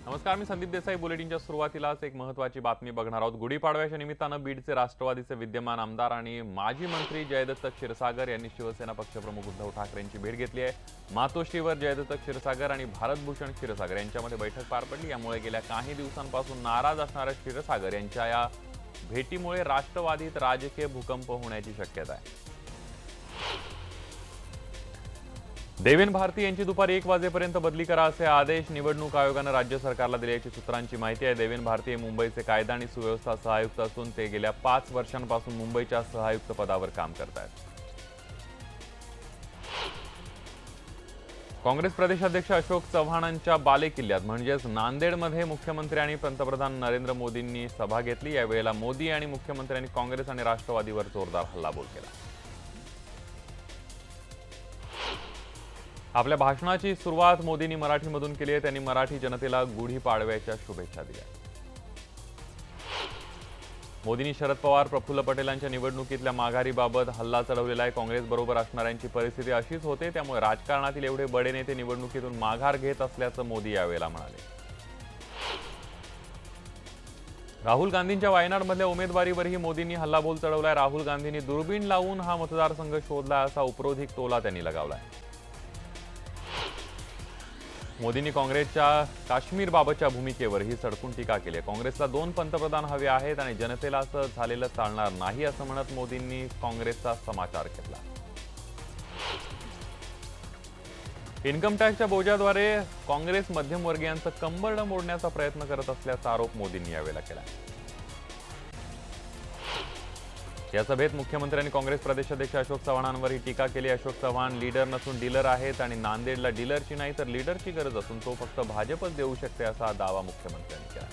नमस्कार, मी संदीप देसाई. बुलेटिनच्या सुरुवातीलाच एक महत्त्वाची बातमी बघणार आहोत. गुढीपाडव्याच्या निमित्तानं बीडचे राष्ट्रवादीचे विद्यमान आमदार आणि माजी मंत्री जयदत्त क्षीरसागर यांनी शिवसेना पक्षप्रमुख उद्धव ठाकरेंची भेट घेतली आहे. मातोश्रीवर जयदत्त क्षीरसागर आणि भारतभूषण क्षीरसागर यांच्यामध्ये बैठक पार पडली. यामुळे गेल्या काही दिवसांपासून नाराज असणाऱ्या क्षीरसागर यांच्या या भेटीमुळे राष्ट्रवादीत राजकीय भूकंप होण्याची शक्यता आहे. देवेंद्र भारती यांची दुपारी 1 वाजेपर्यंत बदली करा असे आदेश निवडणूक आयोगाने राज्य सरकारला दिल्याची सूत्रांची माहिती आहे. देवेंद्र भारती हे मुंबईचे कायदा आणि सुव्यवस्था सहायुक्त असून ते गेल्या 5 वर्षांपासून मुंबईच्या सहायुक्त पदावर काम करत आहेत. काँग्रेस प्रदेशाध्यक्ष अशोक चव्हाणांच्या बालेकिल्ल्यात म्हणजेच नांदेडमध्ये मुख्यमंत्री आणि पंतप्रधान नरेंद्र मोदींनी सभा घेतली. यावेळेला मोदी आणि मुख्यमंत्र्यांनी काँग्रेस आणि राष्ट्रवादीवर जोरदार हल्लाबोल केला. आपल्या भाषणाची सुरुवात मोदींनी मराठीमधून केली आहे. त्यांनी मराठी जनतेला गुढीपाडव्याच्या शुभेच्छा दिल्या. मोदींनी शरद पवार, प्रफुल्ल पटेलांच्या निवडणुकीतल्या माघारीबाबत हल्ला चढवलेला आहे. काँग्रेस बरोबर असणाऱ्यांची परिस्थिती अशीच होते, त्यामुळे राजकारणातील एवढे बडे नेते निवडणुकीतून माघार घेत असल्याचं मोदी यावेळेला म्हणाले. राहुल गांधींच्या वायनाडमधल्या उमेदवारीवरही मोदींनी हल्लाबोल चढवलाय. राहुल गांधींनी दुर्बीण लावून हा मतदारसंघ शोधला असा उपरोधिक टोला त्यांनी लगावलाय. मोदींनी काँग्रेसच्या काश्मीरबाबतच्या भूमिकेवर ही सडकून टीका केली आहे. काँग्रेसला 2 पंतप्रधान हवे आहेत आणि जनतेला असं झालेलं चालणार नाही असं म्हणत मोदींनी काँग्रेसचा समाचार घेतला. इन्कम टॅक्सच्या बोजाद्वारे काँग्रेस मध्यमवर्गीयांचं कंबरडं मोडण्याचा प्रयत्न करत असल्याचा आरोप मोदींनी यावेळेला केला. या सभेत मुख्यमंत्र्यांनी काँग्रेस प्रदेशाध्यक्ष अशोक चव्हाणांवर ही टीका केली. अशोक चव्हाण लीडर नसून डीलर आहेत आणि नांदेडला डीलरची नाही तर लीडरची गरज असून तो फक्त भाजपच देऊ शकते असा दावा मुख्यमंत्र्यांनी केला.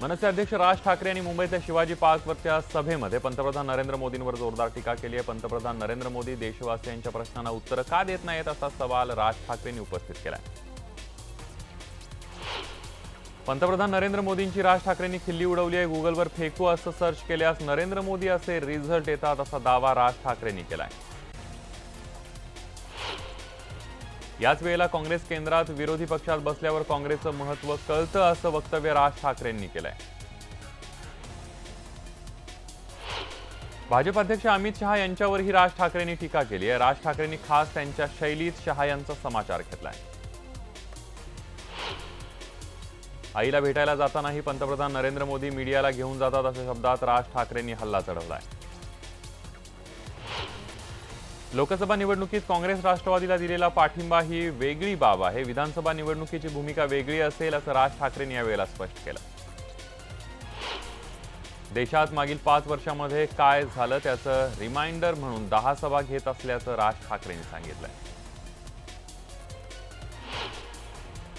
मनसे अध्यक्ष राज ठाकरे यांनी मुंबईतल्या शिवाजी पार्कवरच्या सभेमध्ये पंतप्रधान नरेंद्र मोदींवर जोरदार टीका केली आहे. पंतप्रधान नरेंद्र मोदी देशवासियांच्या प्रश्नांना उत्तरं का देत नाहीत असा सवाल राज ठाकरेंनी उपस्थित केला. पंतप्रधान नरेंद्र मोदींची राज ठाकरेंनी खिल्ली उडवली आहे. गुगलवर फेकू असं सर्च केल्यास नरेंद्र मोदी असे रिझल्ट येतात असा दावा राज ठाकरेंनी केलाय. याच वेळेला काँग्रेस केंद्रात विरोधी पक्षात बसल्यावर काँग्रेसचं महत्त्व कळतं असं वक्तव्य राज ठाकरेंनी केलंय. भाजप अध्यक्ष अमित शहा यांच्यावरही राज ठाकरेंनी टीका केली आहे. राज ठाकरेंनी खास त्यांच्या शैलीत शहा यांचा समाचार घेतलाय. आईला भेटायला जातानाही पंतप्रधान नरेंद्र मोदी मीडियाला घेऊन जातात अशा शब्दात राज ठाकरेंनी हल्ला चढवलाय. लोकसभा निवडणुकीत काँग्रेस राष्ट्रवादीला दिलेला पाठिंबा ही वेगळी बाब आहे. विधानसभा निवडणुकीची भूमिका वेगळी असेल असं राज ठाकरेंनी यावेळेला स्पष्ट केलं. देशात मागील 5 वर्षांमध्ये काय झालं त्याचं रिमाइंडर म्हणून 10 सभा घेत असल्याचं राज ठाकरेंनी सांगितलंय.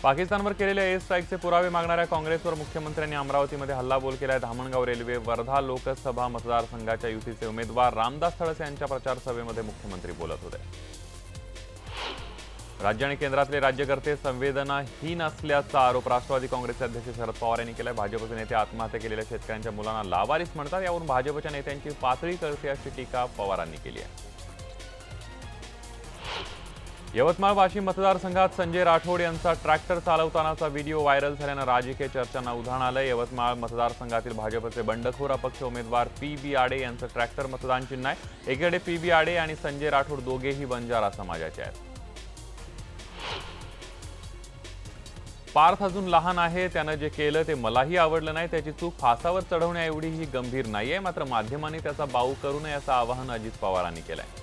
पाकिस्तानवर केलेल्या एअर स्ट्राईकचे पुरावे मागणाऱ्या काँग्रेसवर मुख्यमंत्र्यांनी अमरावतीमध्ये हल्लाबोल केलाय. धामणगाव रेल्वे वर्धा लोकसभा मतदारसंघाच्या युतीचे उमेदवार रामदास तळस यांच्या प्रचार सभेमध्ये मुख्यमंत्री बोलत होते. राज्य आणि केंद्रातले राज्यकर्ते संवेदनाहीन असल्याचा आरोप राष्ट्रवादी काँग्रेसचे अध्यक्ष शरद पवार यांनी केलाय. भाजपचे नेते आत्महत्या केलेल्या शेतकऱ्यांच्या मुलांना लावारिस म्हणतात, यावरून भाजपच्या नेत्यांची पातळी कळते अशी टीका पवारांनी केली आहे. यवतमाळ वाशिम मतदारसंघात संजय राठोड यांचा ट्रॅक्टर चालवतानाचा व्हिडिओ व्हायरल झाल्यानं राजकीय चर्चांना उधाण आलंय. यवतमाळ मतदारसंघातील भाजपचे बंडखोर अपक्ष उमेदवार पी.बी. आडे यांचं ट्रॅक्टर मतदान चिन्ह आहे. एकीकडे पी.बी. आडे आणि संजय राठोड दोघेही बंजारा समाजाचे आहेत. पार्थ अजून लहान आहे, त्यानं जे केलं ते मलाही आवडलं नाही. त्याची चूक फासावर चढवण्या एवढी ही गंभीर नाहीये, मात्र माध्यमांनी त्याचा बाऊ करू नये असं आवाहन अजित पवारांनी केलंय.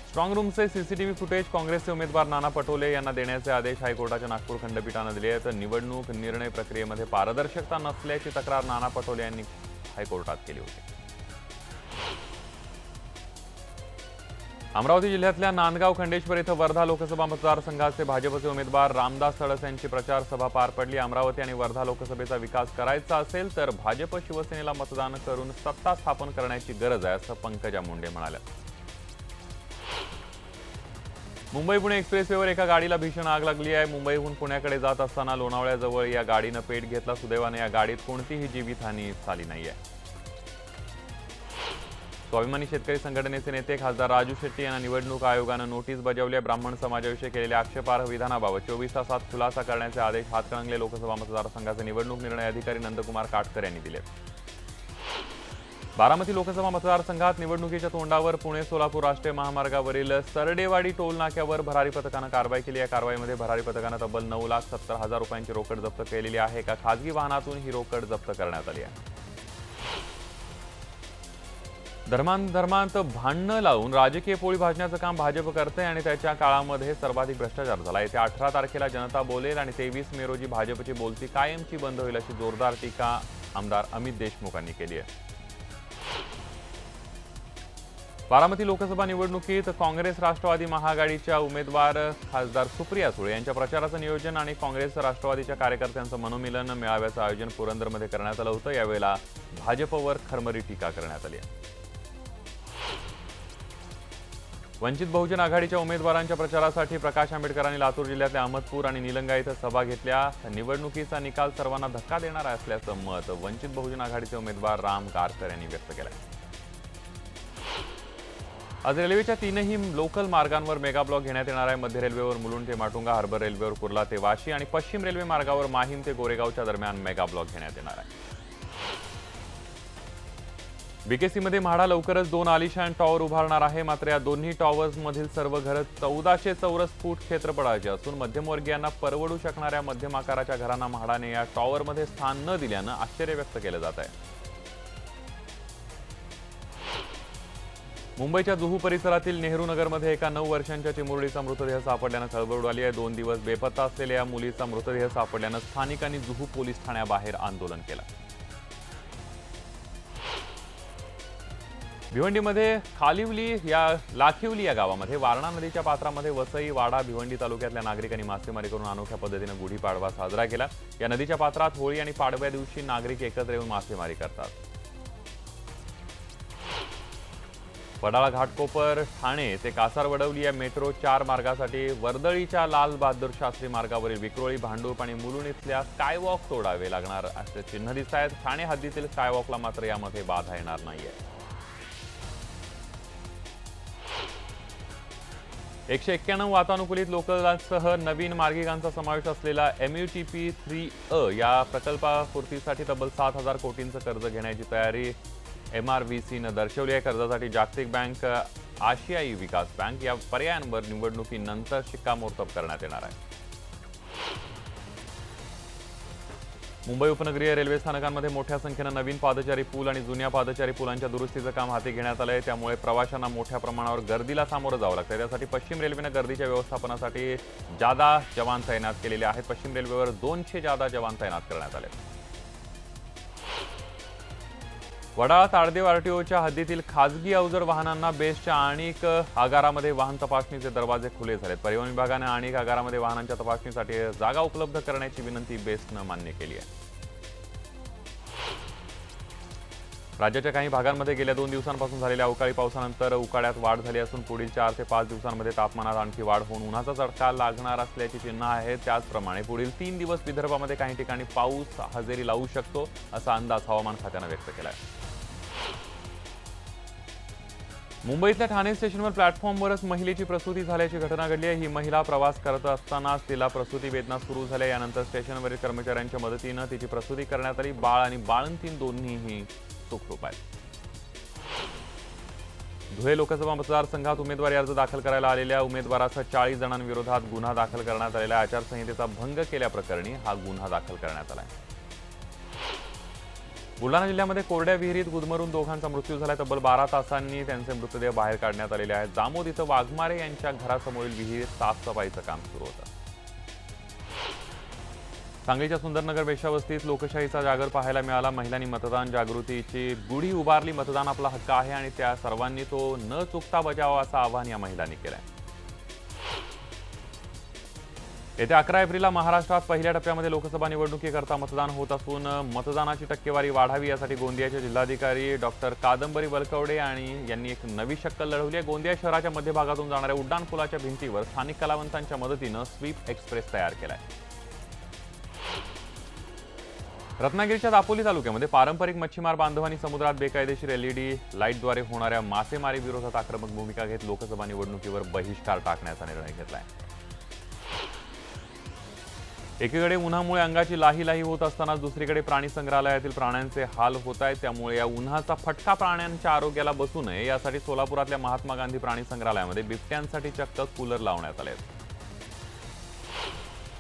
स्ट्रॉंग रूमचे सीसीटीव्ही फुटेज काँग्रेसचे उमेदवार नाना पटोले यांना देण्याचे आदेश हायकोर्टाच्या नागपूर खंडपीठाने दिले आहेत. निवडणूक निर्णय प्रक्रियेमध्ये पारदर्शकता नसल्याची तक्रार नाना पटोले यांनी हायकोर्टात केली होती. अमरावती जिल्ह्यातल्या नांदगाव खंडेश्वर इथं वर्धा लोकसभा मतदारसंघाचे भाजपचे उमेदवार रामदास तळस यांची प्रचार सभा पार पडली. अमरावती आणि वर्धा लोकसभेचा विकास करायचा असेल तर भाजप शिवसेनेला मतदान करून सत्ता स्थापन करण्याची गरज आहे असं पंकजा मुंडे म्हणाल्या. मुंबई पुणे एक्सप्रेसवेवर एका गाडीला भीषण आग लागली आहे. मुंबईहून पुण्याकडे जात असताना लोणावळ्याजवळ या गाडीनं पेट घेतला. सुदैवाने या गाडीत कोणतीही जीवितहानी झाली नाहीये. स्वाभिमानी शेतकरी संघटनेचे नेते खासदार राजू शेट्टी यांना निवडणूक आयोगानं नोटीस बजावली. ब्राह्मण समाजाविषयी केलेल्या आक्षेपार्ह विधानाबाबत 24 तासात खुलासा करण्याचे आदेश हातकणंगले लोकसभा मतदारसंघाचे निवडणूक निर्णय अधिकारी नंदकुमार काटकर यांनी दिले. बारामती लोकसभा मतदारसंघात निवडणुकीच्या तोंडावर पुणे सोलापूर राष्ट्रीय महामार्गावरील सरडेवाडी टोल नाक्यावर भरारी पथकानं कारवाई केली. या कारवाईमध्ये भरारी पथकानं तब्बल 9,70,000 रुपयांची रोकड जप्त केलेली आहे. एका खासगी वाहनातून ही रोकड जप्त करण्यात आली आहे. धर्मांत भांडणं लावून राजकीय पोळी भाजण्याचं काम भाजप करते आणि त्याच्या काळामध्ये सर्वाधिक भ्रष्टाचार झाला. येत्या 18 तारखेला जनता बोलेल आणि 23 मे रोजी भाजपची बोलती कायमची बंद होईल अशी जोरदार टीका आमदार अमित देशमुखांनी केली आहे. बारामती लोकसभा निवडणुकीत काँग्रेस राष्ट्रवादी महाआघाडीच्या उमेदवार खासदार सुप्रिया सुळे यांच्या प्रचाराचं नियोजन आणि काँग्रेस राष्ट्रवादीच्या कार्यकर्त्यांचं मनोमिलन मेळाव्याचं आयोजन पुरंदरमध्ये करण्यात आलं होतं. यावेळेला भाजपवर खरमरी टीका करण्यात आली आहे. वंचित बहुजन आघाडीच्या उमेदवारांच्या प्रचारासाठी प्रकाश आंबेडकरांनी लातूर जिल्ह्यातल्या अहमदपूर आणि निलंगा इथं सभा घेतल्या. निवडणुकीचा निकाल सर्वांना धक्का देणारा असल्याचं मत वंचित बहुजन आघाडीचे उमेदवार राम गारकर यांनी व्यक्त केलं. आज रेल्वेच्या 3ही लोकल मार्गांवर मेगा ब्लॉक घेण्यात येणार आहे. मध्य रेल्वेवर मुलुंड ते माटुंगा, हार्बर रेल्वेवर कुर्ला ते वाशी आणि पश्चिम रेल्वे मार्गावर माहीम ते गोरेगावच्या दरम्यान मेगा ब्लॉक घेण्यात येणार आहे. बीकेसीमध्ये म्हाडा लवकरच 2 आलिशान टॉवर उभारणार आहे. मात्र या दोन्ही टॉवर्समधील सर्व घरं 1400 चौरस फूट क्षेत्रफळाची असून मध्यमवर्गीयांना परवडू शकणाऱ्या मध्यम आकाराच्या घरांना म्हाडाने या टॉवरमध्ये स्थान न दिल्यानं आश्चर्य व्यक्त केलं जात आहे. मुंबईच्या जुहू परिसरातील नेहरू नगरमध्ये एका 9 वर्षांच्या चिमुरडीचा मृतदेह सापडल्यानं खळबळ उडाली आहे. 2 दिवस बेपत्ता असलेल्या या मुलीचा मृतदेह सापडल्यानं स्थानिकांनी जुहू पोलीस ठाण्याबाहेर आंदोलन केलं. भिवंडीमध्ये लाखिवली या गावामध्ये वारणा नदीच्या पात्रामध्ये वसई, वाडा, भिवंडी तालुक्यातल्या नागरिकांनी मासेमारी करून अनोख्या पद्धतीनं गुढीपाडवा साजरा केला. या नदीच्या पात्रात होळी आणि पाडव्या दिवशी नागरिक एकत्र येऊन मासेमारी करतात. वडाळा घाटकोपर ठाणे ते कासारवडवली या मेट्रो 4 मार्गासाठी वर्दळीच्या लाल बहादूर शास्त्री मार्गावरील विक्रोळी, भांडूप आणि मुलुंड इथल्या स्कायवॉक तोडावे लागणार असे चिन्ह दिसत आहेत. ठाणे हद्दीतील स्कायवॉकला मात्र यामध्ये बाधा येणार नाहीये. 191 वातानुकूलित लोकलांसह नवीन मार्गिकांचा समावेश असलेला MUTP 3A या प्रकल्पापूर्तीसाठी तब्बल 7,000 कोटींचं कर्ज घेण्याची तयारी MRVCनं दर्शवली आहे. कर्जासाठी जागतिक बँक, आशियाई विकास बँक या पर्यायांवर निवडणुकीनंतर शिक्कामोर्तब करण्यात येणार आहे. मुंबई उपनगरीय रेल्वे स्थानकांमध्ये मोठ्या संख्येनं नवीन पादचारी पूल आणि जुन्या पादचारी पुलांच्या दुरुस्तीचं काम हाती घेण्यात आलंय. त्यामुळे प्रवाशांना मोठ्या प्रमाणावर गर्दीला सामोरं जावं लागतं. त्यासाठी पश्चिम रेल्वेनं गर्दीच्या व्यवस्थापनासाठी जादा जवान तैनात केलेले आहेत. पश्चिम रेल्वेवर 200 जादा जवान तैनात करण्यात आले. वडाळा ताडदेव RTOच्या हद्दीतील खासगी अवजड वाहनांना बेस्टच्या आणिक आगारामध्ये वाहन तपासणीचे दरवाजे खुले झालेत. परिवहन विभागाने आणिक आगारामध्ये वाहनांच्या तपासणीसाठी जागा उपलब्ध करण्याची विनंती बेस्टनं मान्य केली आहे. राज्याच्या काही भागांमध्ये गेल्या 2 दिवसांपासून झालेल्या अवकाळी पावसानंतर उकाड्यात वाढ झाली असून पुढील 4 ते 5 दिवसांमध्ये तापमानात आणखी वाढ होऊन उन्हाचा चटका लागणार असल्याची चिन्ह आहेत. त्याचप्रमाणे पुढील 3 दिवस विदर्भामध्ये काही ठिकाणी पाऊस हजेरी लावू शकतो असा अंदाज हवामान खात्यानं व्यक्त केला आहे. मुंबईतल्या ठाणे स्टेशनवर प्लॅटफॉर्मवरच महिलेची प्रसूती झाल्याची घटना घडली आहे. ही महिला प्रवास करत असतानाच तिला प्रसूती वेदना सुरू झाल्या. यानंतर स्टेशनवरील कर्मचाऱ्यांच्या मदतीनं तिची प्रसूती करण्यात आली. बाळ आणि बाळंतीण दोन्हीही सुखरूप आहेत. धुळे लोकसभा मतदारसंघात उमेदवारी अर्ज दाखल करायला आलेल्या उमेदवारासह 40 जणांविरोधात गुन्हा दाखल करण्यात आलेला आहे. आचारसंहितेचा भंग केल्याप्रकरणी हा गुन्हा दाखल करण्यात आला आहे. बुलढाणा जिल्ह्यामध्ये कोरड्या विहिरीत गुदमरून दोघांचा मृत्यू झाला. तब्बल 12 तासांनी त्यांचे मृतदेह बाहेर काढण्यात आलेले आहेत. जामोद इथं वाघमारे यांच्या घरासमोरील विहीर साफसफाईचं काम सुरू होतं. सांगलीच्या सुंदरनगर वेश्यावस्तीत लोकशाहीचा जागर पाहायला मिळाला. महिलांनी मतदान जागृतीची गुढी उभारली. मतदान आपला हक्क आहे आणि त्या सर्वांनी तो न चुकता बजावा असं आवाहन या महिलांनी केलं आहे. येत्या 11 एप्रिलला महाराष्ट्रात पहिल्या टप्प्यामध्ये लोकसभा निवडणुकीकरता मतदान होत असून मतदानाची टक्केवारी वाढावी यासाठी गोंदियाचे जिल्हाधिकारी डॉक्टर कादंबरी वलकवडे यांनी एक नवी शक्कल लढवली आहे. गोंदिया शहराच्या मध्यभागातून जाणाऱ्या उड्डाण पुलाच्या भिंतीवर स्थानिक कलावंतांच्या मदतीनं स्वीप एक्सप्रेस तयार केलाय. रत्नागिरीच्या दापोली तालुक्यामध्ये पारंपरिक मच्छीमार बांधवांनी समुद्रात बेकायदेशीर एलईडी लाईटद्वारे होणाऱ्या मासेमारी विरोधात आक्रमक भूमिका घेत लोकसभा निवडणुकीवर बहिष्कार टाकण्याचा निर्णय घेतलाय। एकीकडे उन्हामुळे अंगाची लाही होत असतानाच दुसरीकडे प्राणी संग्रहालयातील प्राण्यांचे हाल होत आहेत। त्यामुळे या उन्हाचा फटका प्राण्यांच्या आरोग्याला बसू नये यासाठी सोलापुरातल्या महात्मा गांधी प्राणी संग्रहालयामध्ये बिबट्यांसाठी चक्क कूलर लावण्यात आले आहेत।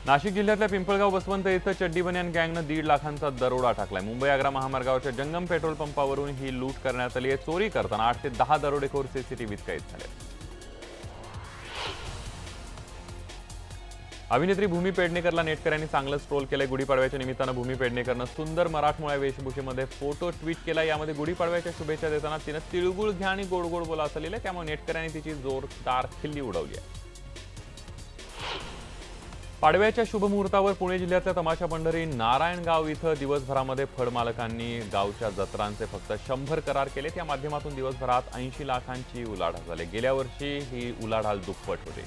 नाशिक जिल्ह्यातल्या पिंपळगाव बसवंत इथं चड्डी बनियान गँगनं 1.5 लाखांचा दरोडा टाकलाय। मुंबई आग्रा महामार्गावरच्या जंगम पेट्रोल पंपावरून ही लूट करण्यात आली आहे। चोरी करताना 8 ते 10 दरोडेखोर सीसीटीव्हीत कैद झाले। अभिनेत्री भूमी पेडणेकरला नेटकऱ्यांनी चांगलंच ट्रोल केलंय। गुढीपाडव्याच्या निमित्तानं भूमी पेडणेकरनं सुंदर मराठमोळ्या वेशभूषेमध्ये फोटो ट्विट केला। यामध्ये गुढीपाडव्याच्या शुभेच्छा देताना तिनं तिळगुळ घ्या आणि गोड गोड बोला असं लिहिलंय। त्यामुळे नेटकऱ्यांनी तिची जोरदार खिल्ली उडवली आहे। पाडव्याच्या शुभमुहूर्तावर पुणे जिल्ह्यातल्या तमाशा पंढरी नारायणगाव इथं दिवसभरामध्ये फड मालकांनी गावच्या जत्रांचे फक्त 100 करार केलेत। या माध्यमातून दिवसभरात 80 लाखांची उलाढाल झाली। गेल्या वर्षी ही उलाढाल दुप्पट होती।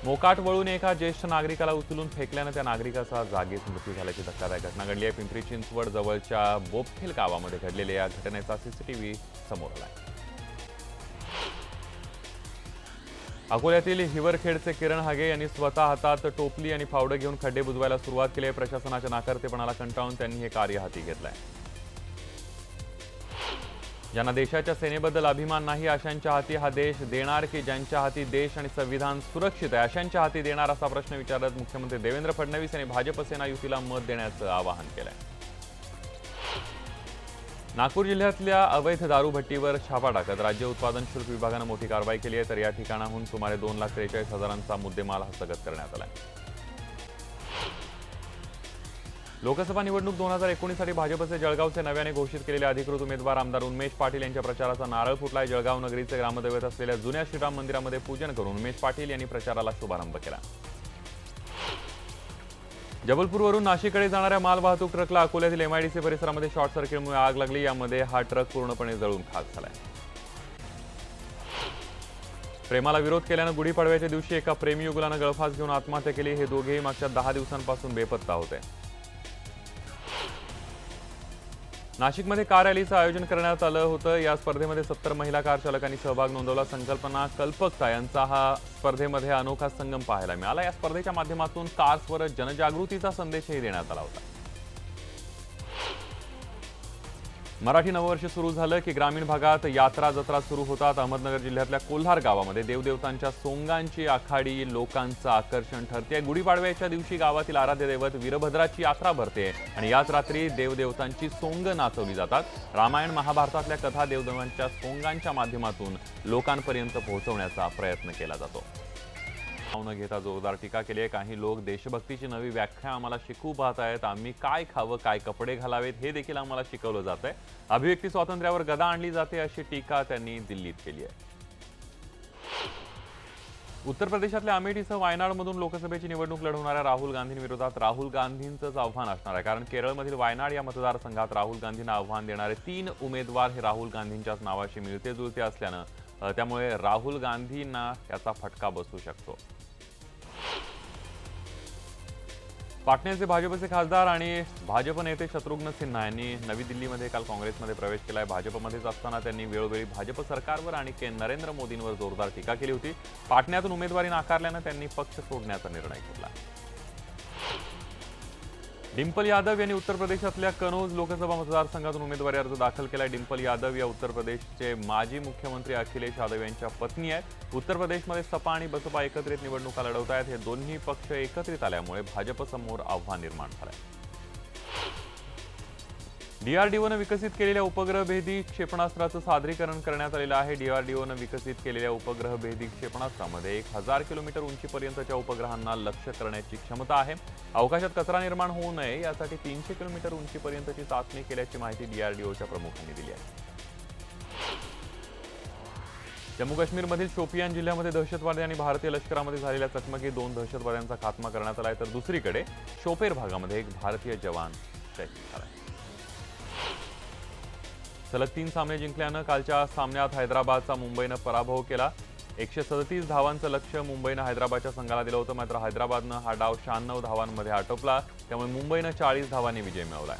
मोकाट वळून एका ज्येष्ठ नागरिकाला उचलून फेकल्यानं त्या नागरिकाचा जागीच मृत्यू झाल्याची धक्कादायक घटना घडली आहे। पिंपरी चिंचवड जवळच्या बोपखेल गावामध्ये घडलेल्या या घटनेचा सीसीटीव्ही समोर आलाय। अकोल्यातील हिवरखेडचे किरण हागे यांनी स्वतः हातात टोपली आणि फावडं घेऊन खड्डे बुजवायला सुरुवात केली आहे। प्रशासनाच्या नाकर्तेपणाला कंटाळून त्यांनी हे कार्य हाती घेतलंय। ज्यांना देशाच्या सेनेबद्दल अभिमान नाही अशांच्या हाती हा देश देणार की ज्यांच्या हाती देश आणि संविधान सुरक्षित आहे अशांच्या हाती देणार असा प्रश्न विचारत मुख्यमंत्री देवेंद्र फडणवीस यांनी भाजप सेना युतीला मत देण्याचं आवाहन केलंय। नागपूर जिल्ह्यातल्या अवैध दारूभट्टीवर छापा टाकत राज्य उत्पादन शुल्क विभागानं मोठी कारवाई केली आहे। तर या ठिकाणाहून सुमारे 2,43,000चा मुद्देमाल हस्तगत करण्यात आलाय। लोकसभा निवडणूक 2019 साठी भाजपचे जळगावचे नव्याने घोषित केलेले अधिकृत उमेदवार आमदार उन्मेष पाटील यांच्या प्रचाराचा नारळ फुटलाय। जळगाव नगरीचे ग्रामदैवत असलेल्या जुन्या श्रीराम मंदिरामध्ये पूजन करून उन्मेष पाटील यांनी प्रचाराला शुभारंभ केला। जबलपूरवरून नाशिककडे जाणाऱ्या मालवाहतूक ट्रकला अकोल्यातील एमआयडीसी परिसरामध्ये शॉर्ट सर्किटमुळे आग लागली। यामध्ये हा ट्रक पूर्णपणे जळून खाक झालाय। प्रेमाला विरोध केल्यानं गुढीपाडव्याच्या दिवशी एका प्रेमीयुगुलानं गळफास घेऊन आत्महत्या केली। हे दोघेही मागच्या 10 दिवसांपासून बेपत्ता होते। नाशिकमध्ये कार रॅलीचं आयोजन करण्यात आलं होतं। या स्पर्धेमध्ये 70 महिला कार चालकांनी सहभाग नोंदवला। संकल्पना कल्पकता यांचा हा स्पर्धेमध्ये अनोखा संगम पाहायला मिळाला। या स्पर्धेच्या माध्यमातून कार्सवर जनजागृतीचा संदेशही देण्यात आला होता। मराठी नववर्ष सुरू झालं की ग्रामीण भागात यात्रा जत्रा सुरू होतात। अहमदनगर जिल्ह्यातल्या कोल्हार गावामध्ये देवदेवतांच्या सोंगांची आखाडी लोकांचं आकर्षण ठरते। गुढीपाडव्याच्या दिवशी गावातील आराध्य दैवत वीरभद्राची यात्रा भरते आणि याच रात्री देवदेवतांची सोंग नाचवली जातात। रामायण महाभारतातल्या कथा देवदेवांच्या सोंगांच्या माध्यमातून लोकांपर्यंत पोहोचवण्याचा प्रयत्न केला जातो। न घेता जोरदार टीका केली आहे। काही लोक देशभक्तीची नवी व्याख्या आम्हाला शिकवू पाहत आहेत। आम्ही काय खावं काय कपडे घालावेत हे देखील आम्हाला शिकवलं जात आहे। अभिव्यक्ती स्वातंत्र्यावर गदा आणली जाते अशी टीका त्यांनी दिल्लीत केली आहे। उत्तर प्रदेशातल्या अमेठीसह वायनाडमधून लोकसभेची निवडणूक लढवणाऱ्या राहुल गांधींविरोधात राहुल गांधींचंच आव्हान असणार आहे। कारण केरळमधील वायनाड या मतदारसंघात राहुल गांधींना आव्हान देणारे 3 उमेदवार हे राहुल गांधींच्याच नावाशी मिळते जुळते असल्यानं त्यामुळे राहुल गांधींना याचा फटका बसू शकतो। पाटण्याचे भाजपचे खासदार आणि भाजप नेते शत्रुघ्न सिन्हा यांनी नवी दिल्लीमध्ये काल काँग्रेसमध्ये प्रवेश केलाय। भाजपमध्येच असताना त्यांनी वेळोवेळी भाजप सरकारवर आणि नरेंद्र मोदींवर जोरदार टीका केली होती। पाटण्यातून उमेदवारी नाकारल्यानं त्यांनी पक्ष सोडण्याचा निर्णय घेतला। डिंपल यादव यांनी उत्तर प्रदेशातल्या कनौज लोकसभा मतदारसंघातून उमेदवारी अर्ज दाखल केलाय। डिंपल यादव या उत्तर प्रदेशचे माजी मुख्यमंत्री अखिलेश यादव यांच्या पत्नी आहेत। उत्तर प्रदेशमध्ये सपा आणि बसपा एकत्रित निवडणुका लढवत आहेत। हे दोन्ही पक्ष एकत्रित आल्यामुळे भाजपसमोर आव्हान निर्माण झालंय। डीआरडीओनं विकसित केलेल्या उपग्रहभेदी क्षेपणास्त्राचं सादरीकरण करण्यात आलेलं आहे। डीआरडीओनं विकसित केलेल्या उपग्रहभेदी क्षेपणास्त्रामध्ये 1000 किलोमीटर उंचीपर्यंतच्या उपग्रहांना लक्ष्य करण्याची क्षमता आहे। अवकाशात कचरा निर्माण होऊ नये यासाठी 300 किलोमीटर उंचीपर्यंतची चाचणी केल्याची माहिती डीआरडीओच्या प्रमुखांनी दिली आहे। जम्मू काश्मीरमधील शोपियान जिल्ह्यामध्ये दहशतवादी आणि भारतीय लष्करामध्ये झालेल्या चकमकीत 2 दहशतवाद्यांचा खात्मा करण्यात आलाय। तर दुसरीकडे शोपेर भागामध्ये एक भारतीय जवान शहीद झाला। सलग 3 सामने जिंकल्यानं कालच्या सामन्यात हैदराबादचा मुंबईनं पराभव केला। 137 धावांचं लक्ष्य मुंबईनं हैदराबादच्या संघाला दिलं होतं, मात्र हैदराबादनं हा डाव 96 धावांमध्ये आटोपला. त्यामुळे मुंबईनं 40 धावांनी विजय मिळवलाय.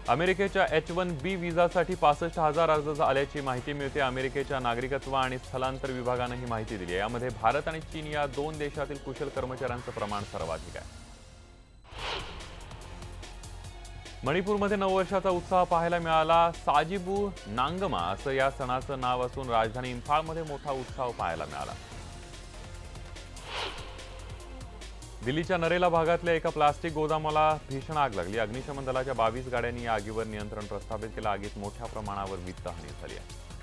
अमेरिकेच्या H-1B व्हिसासाठी 65,000 अर्ज आल्याची माहिती मिळते. अमेरिकेच्या नागरिकत्व आणि स्थलांतर विभागानं ही माहिती दिली आहे. यामध्ये भारत आणि चीन या दोन देशातील कुशल कर्मचाऱ्यांचं प्रमाण सर्वाधिक आहे. मणिपूरमध्ये नववर्षाचा उत्साह पाहायला मिळाला. साजिबू नांगमा असं या सणाचं नाव असून राजधानी इम्फाळमध्ये मोठा उत्साह पाहायला मिळाला. दिल्लीच्या नरेला भागातल्या एका प्लास्टिक गोदामाला भीषण आग लागली. अग्निशमन दलाच्या 22 गाड्यांनी या आगीवर नियंत्रण प्रस्थापित केलं. आगीत मोठ्या प्रमाणावर वित्तहानी झाली आहे.